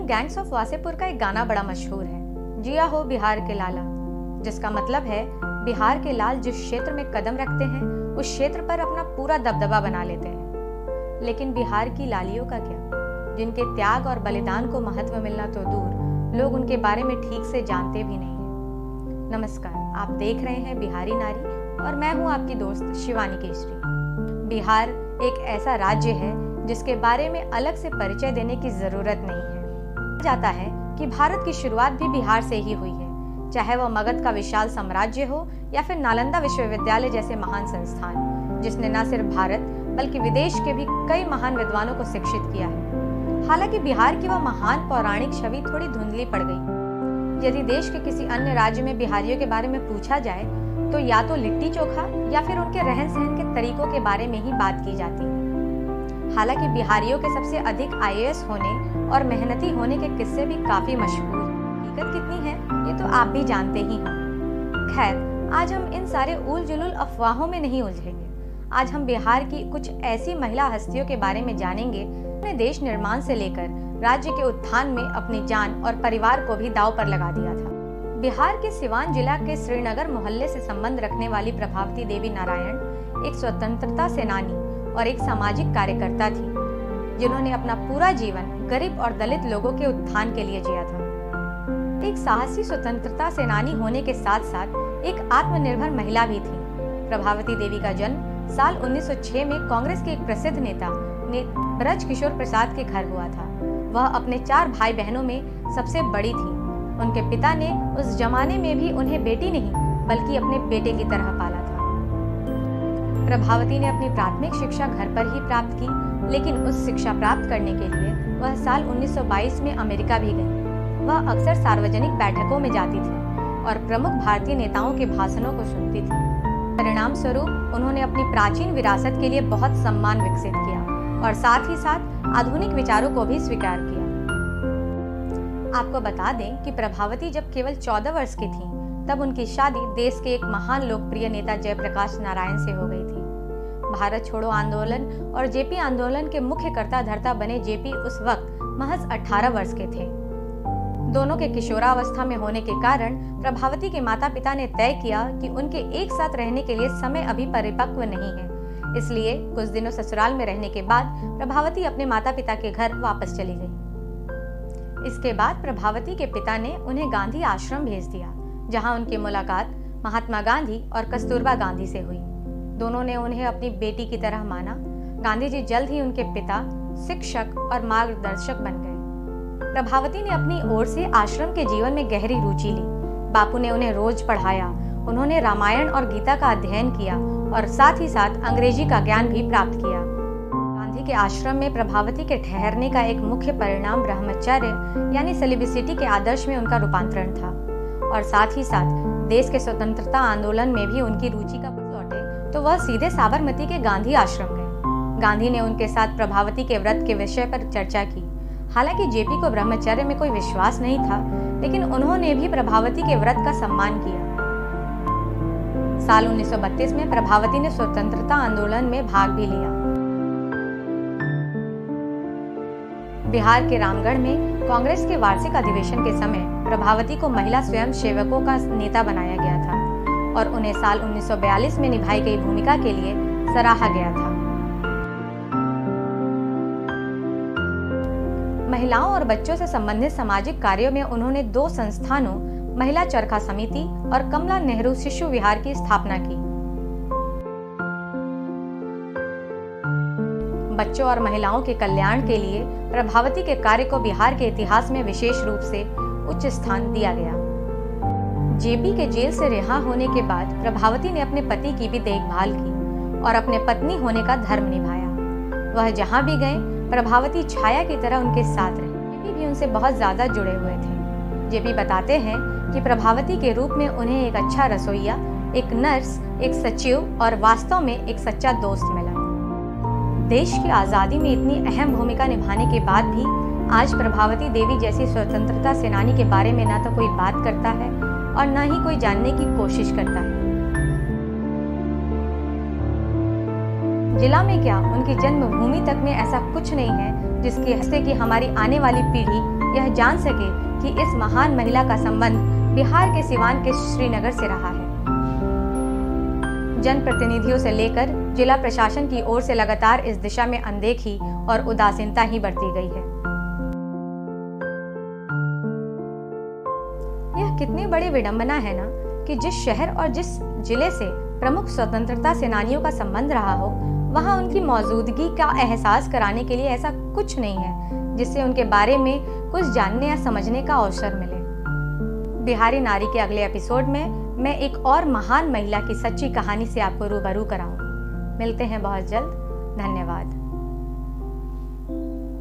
Gangs of Wasseypur का एक गाना बड़ा मशहूर है, जिया हो बिहार के लाला, जिसका मतलब है बिहार के लाल जिस क्षेत्र में कदम रखते हैं उस क्षेत्र पर अपना पूरा दबदबा बना लेते हैं। लेकिन बिहार की लालियों का क्या, जिनके त्याग और बलिदान को महत्व मिलना तो दूर, लोग उनके बारे में ठीक से जानते भी नहीं हैं। नमस्कार, आप देख रहे हैं बिहारी नारी और मैं हूं आपकी दोस्त शिवानी केशरी। बिहार एक ऐसा राज्य है जिसके बारे में अलग से परिचय देने की जरूरत नहीं है। कहा जाता है कि भारत की शुरुआत भी बिहार से ही हुई है, चाहे वह मगध का विशाल साम्राज्य हो या फिर नालंदा विश्वविद्यालय जैसे महान संस्थान, जिसने न सिर्फ भारत बल्कि विदेश के भी कई महान विद्वानों को शिक्षित किया है। हालांकि बिहार की वह महान पौराणिक छवि थोड़ी धुंधली पड़ गई। यदि देश के किसी अन्य राज्य में बिहारियों के बारे में पूछा जाए तो या तो लिट्टी चोखा या फिर उनके रहन सहन के तरीकों के बारे में ही बात की जाती है। हालांकि बिहारियों के सबसे अधिक आईएएस होने और मेहनती होने के किस्से भी काफी मशहूर हैं। हकीकत कितनी है ये तो आप भी जानते ही हैं। खैर, आज हम इन सारे उल जुलूल अफवाहों में नहीं उलझेंगे। आज हम बिहार की कुछ ऐसी महिला हस्तियों के बारे में जानेंगे जिन्होंने देश निर्माण से लेकर राज्य के उत्थान में अपनी जान और परिवार को भी दांव पर लगा दिया था। बिहार के सिवान जिला के श्रीनगर मोहल्ले से संबंध रखने वाली प्रभावती देवी नारायण एक स्वतंत्रता सेनानी और एक सामाजिक कार्यकर्ता थी, जिन्होंने अपना पूरा जीवन गरीब और दलित लोगों के उत्थान के लिए जिया था। एक साहसी स्वतंत्रता सेनानी होने के साथ साथ एक आत्मनिर्भर महिला भी थी। प्रभावती देवी का जन्म साल 1906 में कांग्रेस के एक प्रसिद्ध नेता ब्रज किशोर प्रसाद के घर हुआ था। वह अपने 4 भाई बहनों में सबसे बड़ी थी। उनके पिता ने उस जमाने में भी उन्हें बेटी नहीं बल्कि अपने बेटे की तरह पाला था। प्रभावती ने अपनी प्राथमिक शिक्षा घर पर ही प्राप्त की, लेकिन उस शिक्षा प्राप्त करने के लिए वह साल 1922 में अमेरिका भी गई। वह अक्सर सार्वजनिक बैठकों में जाती थी और प्रमुख भारतीय नेताओं के भाषणों को सुनती थी। परिणाम स्वरूप उन्होंने अपनी प्राचीन विरासत के लिए बहुत सम्मान विकसित किया और साथ ही साथ आधुनिक विचारों को भी स्वीकार किया। आपको बता दें कि प्रभावती जब केवल 14 वर्ष की थी तब उनकी शादी देश के एक महान लोकप्रिय नेता जयप्रकाश नारायण से हो गई थी। भारत छोड़ो आंदोलन और जेपी आंदोलन के मुख्य कर्ता धर्ता बने जेपी उस वक्त महज 18 वर्ष के थे। दोनों के किशोरावस्था में होने के कारण प्रभावती के माता पिता ने तय किया कि उनके एक साथ रहने के लिए समय अभी परिपक्व नहीं है। इसलिए कुछ दिनों ससुराल में रहने के बाद प्रभावती अपने माता पिता के घर वापस चली गई। इसके बाद प्रभावती के पिता ने उन्हें गांधी आश्रम भेज दिया, जहां उनकी मुलाकात महात्मा गांधी और कस्तूरबा गांधी से हुई। दोनों ने उन्हें अपनी बेटी की तरह माना। गांधी जी जल्द ही उनके पिता, शिक्षक और मार्गदर्शक बन गए। प्रभावती ने अपनी ओर से आश्रम के जीवन में गहरी रुचि ली। बापू ने उन्हें रोज पढ़ाया। उन्होंने रामायण और गीता का अध्ययन किया और साथ ही साथ अंग्रेजी का ज्ञान भी प्राप्त किया। गांधी के आश्रम में प्रभावती के ठहरने का एक मुख्य परिणाम ब्रह्मचर्य यानी सेलिब्रिटी के आदर्श में उनका रूपांतरण था और साथ ही साथ देश के स्वतंत्रता आंदोलन में भी उनकी रुचि का लौटे तो वह सीधे साबरमती के गांधी आश्रम गए। गांधी ने उनके साथ प्रभावती के व्रत के विषय पर चर्चा की। हालांकि जेपी को ब्रह्मचर्य में कोई विश्वास नहीं था, लेकिन उन्होंने भी प्रभावती के व्रत का सम्मान किया। साल 1932 में प्रभावती ने स्वतंत्रता आंदोलन में भाग भी लिया। बिहार के रामगढ़ में कांग्रेस के वार्षिक अधिवेशन के समय प्रभावती को महिला स्वयं सेवकों का नेता बनाया गया था और उन्हें साल 1942 में निभाई गई भूमिका के लिए सराहा गया था। महिलाओं और बच्चों से संबंधित सामाजिक कार्यों में उन्होंने 2 संस्थानों, महिला चरखा समिति और कमला नेहरू शिशु विहार की स्थापना की। बच्चों और महिलाओं के कल्याण के लिए प्रभावती के कार्य को बिहार के इतिहास में विशेष रूप से उच्च स्थान दिया गया। जेपी के जेल से रिहा होने के बाद प्रभावती ने अपने पति की भी देखभाल की और अपने पत्नी होने का धर्म निभाया। वह जहां भी गए प्रभावती छाया की तरह उनके साथ रहे। जेपी भी उनसे बहुत ज्यादा जुड़े हुए थे। जेपी बताते हैं कि प्रभावती के रूप में उन्हें एक अच्छा रसोइया, एक नर्स, एक सचिव और वास्तव में एक सच्चा दोस्त मिला। देश की आजादी में इतनी अहम भूमिका निभाने के बाद भी आज प्रभावती देवी जैसी स्वतंत्रता सेनानी के बारे में ना तो कोई बात करता है और ना ही कोई जानने की कोशिश करता है। जिला में क्या, उनकी जन्मभूमि तक में ऐसा कुछ नहीं है जिससे कि हमारी आने वाली पीढ़ी यह जान सके कि इस महान महिला का संबंध बिहार के सिवान के श्रीनगर से रहा है। जनप्रतिनिधियों से लेकर जिला प्रशासन की ओर से लगातार इस दिशा में अनदेखी और उदासीनता ही बरती गई है। यह कितनी बड़ी विडंबना है ना कि जिस शहर और जिस जिले से प्रमुख स्वतंत्रता सेनानियों का संबंध रहा हो, वहां उनकी मौजूदगी का एहसास कराने के लिए ऐसा कुछ नहीं है जिससे उनके बारे में कुछ जानने या समझने का अवसर मिले। बिहारी नारी के अगले एपिसोड में मैं एक और महान महिला की सच्ची कहानी से आपको रूबरू कराऊंगी। मिलते हैं बहुत जल्द। धन्यवाद।